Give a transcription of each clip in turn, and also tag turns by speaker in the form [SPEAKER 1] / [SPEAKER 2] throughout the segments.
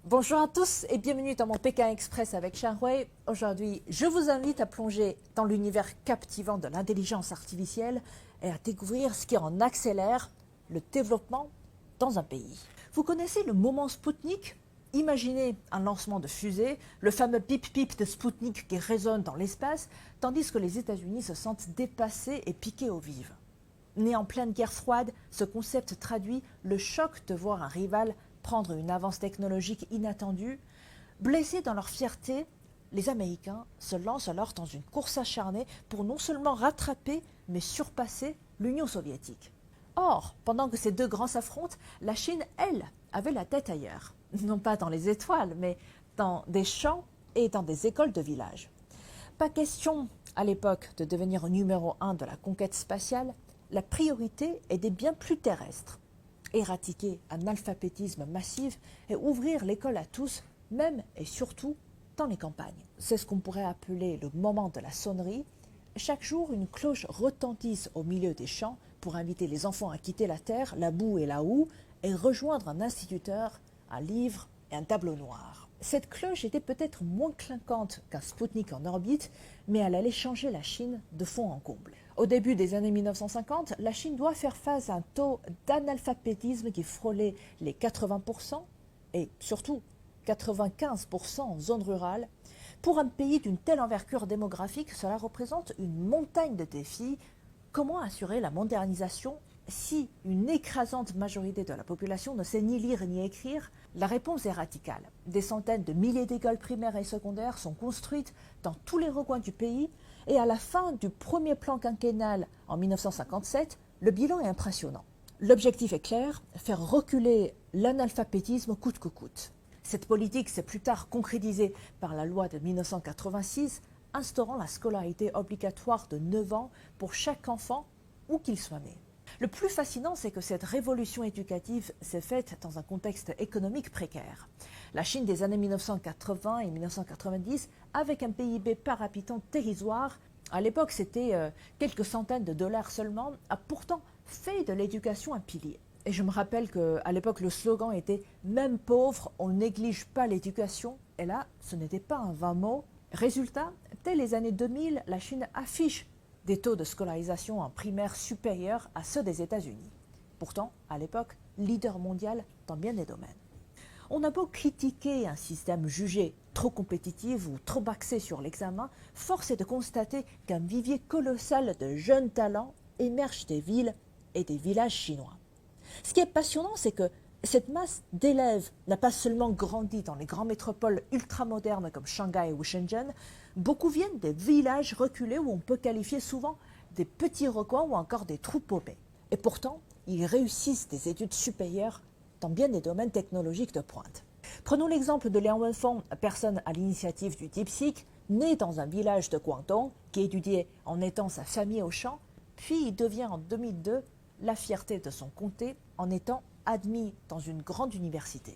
[SPEAKER 1] Bonjour à tous et bienvenue dans mon Pékin Express avec Xianghui. Aujourd'hui, je vous invite à plonger dans l'univers captivant de l'intelligence artificielle et à découvrir ce qui en accélère le développement dans un pays. Vous connaissez le moment Spoutnik? Imaginez un lancement de fusée, le fameux pip-pip de Spoutnik qui résonne dans l'espace, tandis que les États-Unis se sentent dépassés et piqués au vif. Né en pleine guerre froide, ce concept traduit le choc de voir un rival prendre une avance technologique inattendue. Blessés dans leur fierté, les Américains se lancent alors dans une course acharnée pour non seulement rattraper, mais surpasser l'Union soviétique. Or, pendant que ces deux grands s'affrontent, la Chine, elle, avait la tête ailleurs. Non pas dans les étoiles, mais dans des champs et dans des écoles de village. Pas question, à l'époque, de devenir numéro 1 de la conquête spatiale. La priorité est des biens plus terrestres. Éradiquer un alphabétisme massif et ouvrir l'école à tous, même et surtout dans les campagnes. C'est ce qu'on pourrait appeler le moment de la sonnerie. Chaque jour, une cloche retentisse au milieu des champs pour inviter les enfants à quitter la terre, la boue et la houe, et rejoindre un instituteur, un livre et un tableau noir. Cette cloche était peut-être moins clinquante qu'un Spoutnik en orbite, mais elle allait changer la Chine de fond en comble. Au début des années 1950, la Chine doit faire face à un taux d'analphabétisme qui frôlait les 80% et surtout 95% en zone rurale. Pour un pays d'une telle envergure démographique, cela représente une montagne de défis. Comment assurer la modernisation si une écrasante majorité de la population ne sait ni lire ni écrire? La réponse est radicale. Des centaines de milliers d'écoles primaires et secondaires sont construites dans tous les recoins du pays et à la fin du premier plan quinquennal en 1957, le bilan est impressionnant. L'objectif est clair, faire reculer l'analphabétisme coûte que coûte. Cette politique s'est plus tard concrétisée par la loi de 1986, instaurant la scolarité obligatoire de 9 ans pour chaque enfant, où qu'il soit né. Le plus fascinant, c'est que cette révolution éducative s'est faite dans un contexte économique précaire. La Chine des années 1980 et 1990, avec un PIB par habitant dérisoire, à l'époque c'était quelques centaines de dollars seulement, a pourtant fait de l'éducation un pilier. Et je me rappelle qu'à l'époque, le slogan était « Même pauvre, on ne néglige pas l'éducation ». Et là, ce n'était pas un vain mot. Résultat, dès les années 2000, la Chine affiche des taux de scolarisation en primaire supérieurs à ceux des États-Unis. Pourtant, à l'époque, leader mondial dans bien des domaines. On a beau critiquer un système jugé trop compétitif ou trop axé sur l'examen, force est de constater qu'un vivier colossal de jeunes talents émerge des villes et des villages chinois. Ce qui est passionnant, c'est que cette masse d'élèves n'a pas seulement grandi dans les grandes métropoles ultramodernes comme Shanghai ou Shenzhen, beaucoup viennent des villages reculés où on peut qualifier souvent des petits recoins ou encore des trous paumés. Et pourtant, ils réussissent des études supérieures dans bien des domaines technologiques de pointe. Prenons l'exemple de Liang Wenfeng, personne à l'initiative du DeepSeek, né dans un village de Guangdong, qui étudiait en aidant sa famille au champ, puis il devient en 2002 la fierté de son comté en étant admis dans une grande université.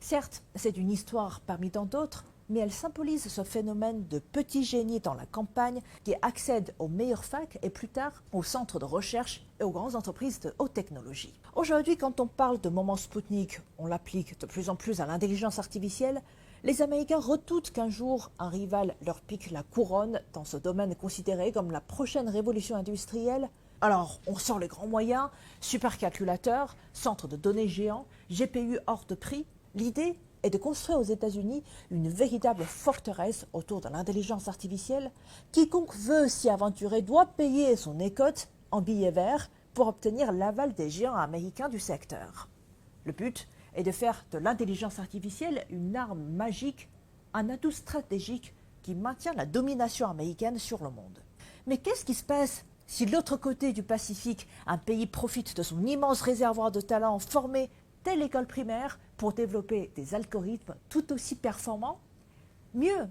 [SPEAKER 1] Certes, c'est une histoire parmi tant d'autres, mais elle symbolise ce phénomène de petits génies dans la campagne qui accèdent aux meilleures facs et plus tard aux centres de recherche et aux grandes entreprises de haute technologie. Aujourd'hui, quand on parle de moment Spoutnik, on l'applique de plus en plus à l'intelligence artificielle. Les Américains redoutent qu'un jour, un rival leur pique la couronne dans ce domaine considéré comme la prochaine révolution industrielle. Alors, on sort les grands moyens, supercalculateurs, centres de données géants, GPU hors de prix. L'idée est de construire aux États-Unis une véritable forteresse autour de l'intelligence artificielle. Quiconque veut s'y aventurer doit payer son écote en billets verts pour obtenir l'aval des géants américains du secteur. Le but est de faire de l'intelligence artificielle une arme magique, un atout stratégique qui maintient la domination américaine sur le monde. Mais qu'est-ce qui se passe si de l'autre côté du Pacifique, un pays profite de son immense réservoir de talents formés dès l'école primaire pour développer des algorithmes tout aussi performants? Mieux,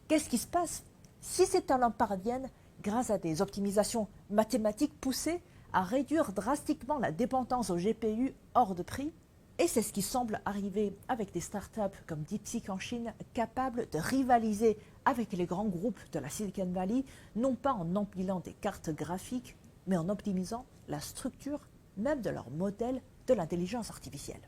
[SPEAKER 1] qu'est-ce qui se passe si ces talents parviennent, grâce à des optimisations mathématiques poussées, à réduire drastiquement la dépendance aux GPU hors de prix? Et c'est ce qui semble arriver avec des startups comme DeepSeek en Chine, capables de rivaliser avec les grands groupes de la Silicon Valley, non pas en empilant des cartes graphiques, mais en optimisant la structure même de leur modèle de l'intelligence artificielle.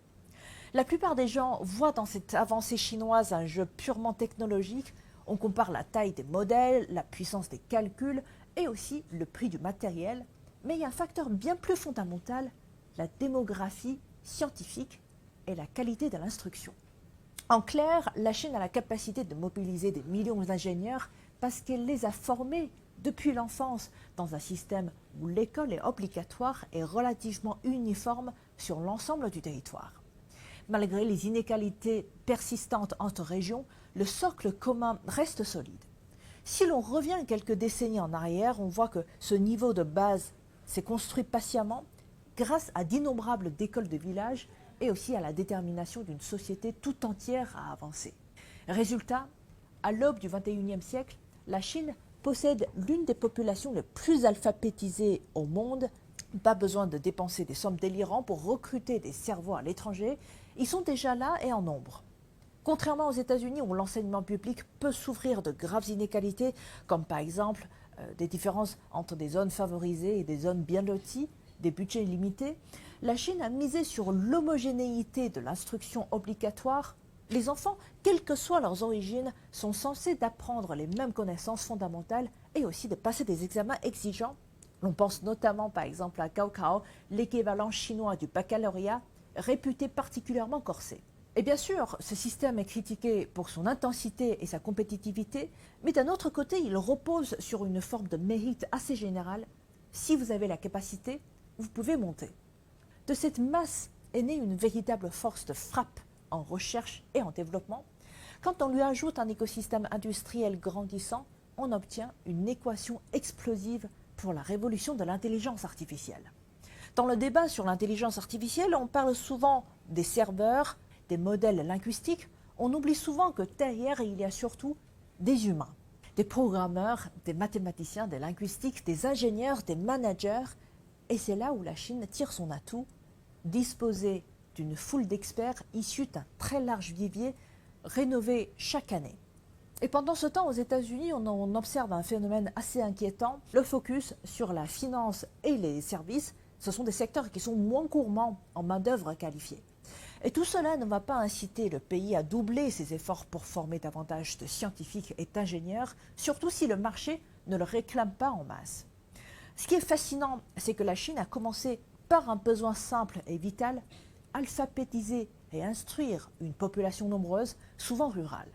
[SPEAKER 1] La plupart des gens voient dans cette avancée chinoise un jeu purement technologique. On compare la taille des modèles, la puissance des calculs et aussi le prix du matériel. Mais il y a un facteur bien plus fondamental, la démographie scientifique et la qualité de l'instruction. En clair, la Chine a la capacité de mobiliser des millions d'ingénieurs parce qu'elle les a formés depuis l'enfance dans un système où l'école est obligatoire et relativement uniforme sur l'ensemble du territoire. Malgré les inégalités persistantes entre régions, le socle commun reste solide. Si l'on revient quelques décennies en arrière, on voit que ce niveau de base s'est construit patiemment grâce à d'innombrables écoles de village et aussi à la détermination d'une société tout entière à avancer. Résultat, à l'aube du XXIe siècle, la Chine possède l'une des populations les plus alphabétisées au monde. Pas besoin de dépenser des sommes délirantes pour recruter des cerveaux à l'étranger. Ils sont déjà là et en nombre. Contrairement aux États-Unis où l'enseignement public peut souffrir de graves inégalités, comme par exemple des différences entre des zones favorisées et des zones bien loties, des budgets limités, la Chine a misé sur l'homogénéité de l'instruction obligatoire. Les enfants, quelles que soient leurs origines, sont censés d'apprendre les mêmes connaissances fondamentales et aussi de passer des examens exigeants. On pense notamment par exemple à Gaokao, l'équivalent chinois du baccalauréat, réputé particulièrement corsé. Et bien sûr, ce système est critiqué pour son intensité et sa compétitivité, mais d'un autre côté, il repose sur une forme de mérite assez générale. Si vous avez la capacité, vous pouvez monter. De cette masse est née une véritable force de frappe en recherche et en développement. Quand on lui ajoute un écosystème industriel grandissant, on obtient une équation explosive pour la révolution de l'intelligence artificielle. Dans le débat sur l'intelligence artificielle, on parle souvent des serveurs, des modèles linguistiques. On oublie souvent que derrière, il y a surtout des humains, des programmeurs, des mathématiciens, des linguistiques, des ingénieurs, des managers. Et c'est là où la Chine tire son atout, disposer d'une foule d'experts issus d'un très large vivier rénové chaque année. Et pendant ce temps, aux États-Unis, on observe un phénomène assez inquiétant, le focus sur la finance et les services. Ce sont des secteurs qui sont moins gourmands en main-d'œuvre qualifiée. Et tout cela ne va pas inciter le pays à doubler ses efforts pour former davantage de scientifiques et d'ingénieurs, surtout si le marché ne le réclame pas en masse. Ce qui est fascinant, c'est que la Chine a commencé par un besoin simple et vital, alphabétiser et instruire une population nombreuse, souvent rurale.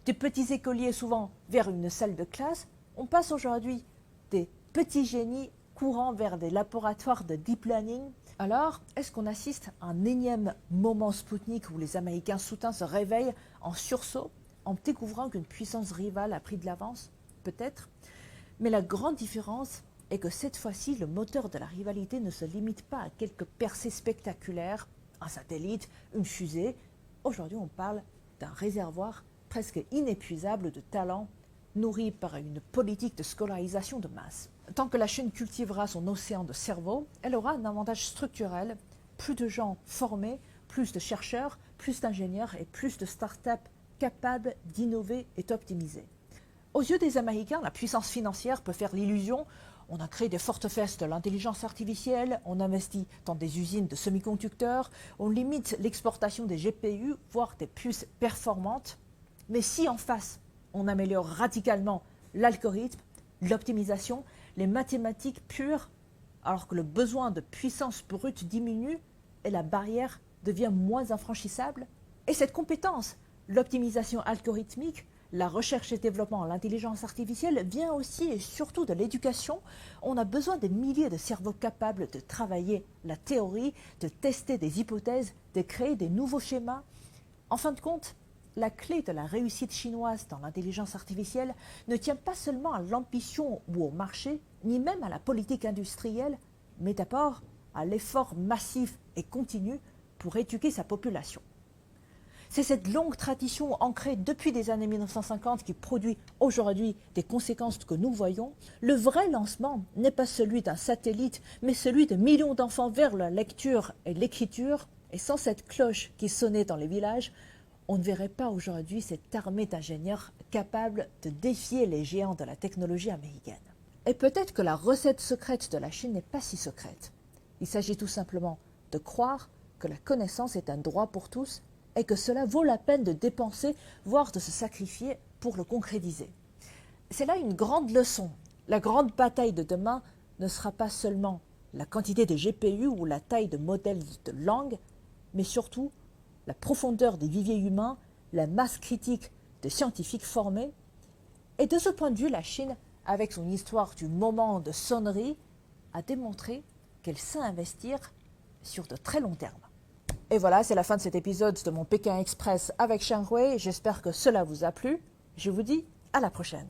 [SPEAKER 1] Des petits écoliers souvent vers une salle de classe, on passe aujourd'hui des petits génies courant vers des laboratoires de deep learning. Alors, est-ce qu'on assiste à un énième moment Spoutnik où les Américains soudain se réveillent en sursaut en découvrant qu'une puissance rivale a pris de l'avance? Peut-être. Mais la grande différence est que cette fois-ci, le moteur de la rivalité ne se limite pas à quelques percées spectaculaires, un satellite, une fusée. Aujourd'hui, on parle d'un réservoir presque inépuisable de talents nourris par une politique de scolarisation de masse. Tant que la Chine cultivera son océan de cerveaux, elle aura un avantage structurel, plus de gens formés, plus de chercheurs, plus d'ingénieurs et plus de start-up capables d'innover et d'optimiser. Aux yeux des Américains, la puissance financière peut faire l'illusion. On a créé des forteresses de l'intelligence artificielle, on investit dans des usines de semi-conducteurs, on limite l'exportation des GPU, voire des puces performantes. Mais si en face, on améliore radicalement l'algorithme, l'optimisation, les mathématiques pures, alors que le besoin de puissance brute diminue et la barrière devient moins infranchissable. Et cette compétence, l'optimisation algorithmique, la recherche et développement en l'intelligence artificielle vient aussi et surtout de l'éducation. On a besoin de milliers de cerveaux capables de travailler la théorie, de tester des hypothèses, de créer des nouveaux schémas. En fin de compte, la clé de la réussite chinoise dans l'intelligence artificielle ne tient pas seulement à l'ambition ou au marché, ni même à la politique industrielle, mais d'abord à l'effort massif et continu pour éduquer sa population. C'est cette longue tradition ancrée depuis les années 1950 qui produit aujourd'hui des conséquences que nous voyons. Le vrai lancement n'est pas celui d'un satellite, mais celui de millions d'enfants vers la lecture et l'écriture. Et sans cette cloche qui sonnait dans les villages, on ne verrait pas aujourd'hui cette armée d'ingénieurs capables de défier les géants de la technologie américaine. Et peut-être que la recette secrète de la Chine n'est pas si secrète. Il s'agit tout simplement de croire que la connaissance est un droit pour tous et que cela vaut la peine de dépenser, voire de se sacrifier pour le concrétiser. C'est là une grande leçon. La grande bataille de demain ne sera pas seulement la quantité de GPU ou la taille de modèles de langue, mais surtout la profondeur des viviers humains, la masse critique de scientifiques formés. Et de ce point de vue, la Chine, avec son histoire du moment de sonnerie, a démontré qu'elle sait investir sur de très long termes. Et voilà, c'est la fin de cet épisode de mon Pékin Express avec Xianghui. J'espère que cela vous a plu. Je vous dis à la prochaine.